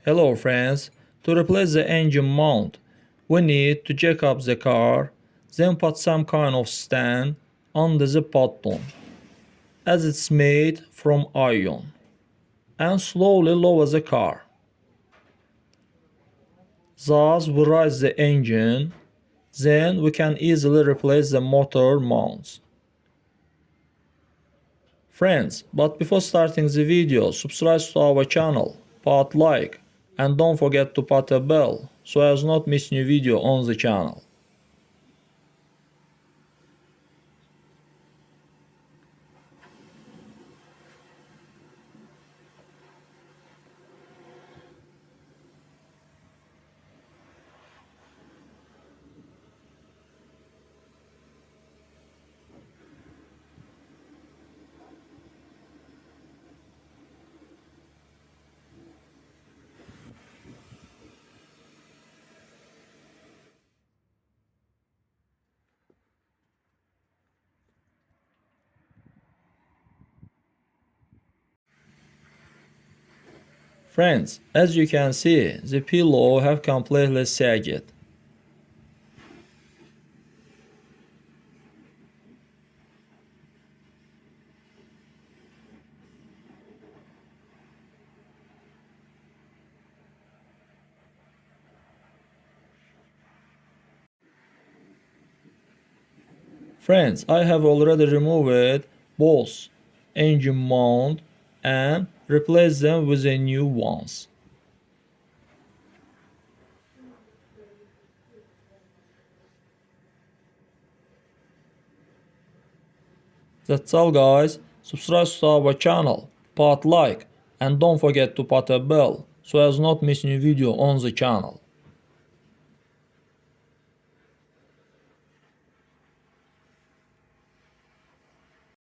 Hello friends, to replace the engine mount, we need to jack up the car, then put some kind of stand under the paddon, as it's made from iron, and slowly lower the car. Thus we raise the engine, then we can easily replace the motor mounts. Friends, but before starting the video, subscribe to our channel, put like, and don't forget to put a bell so as not miss new video on the channel. Friends, as you can see, the pillow have completely sagged. Friends, I have already removed both engine mount and replaced them with a new ones. That's all guys, subscribe to our channel, put like, and don't forget to put a bell so as not miss new video on the channel.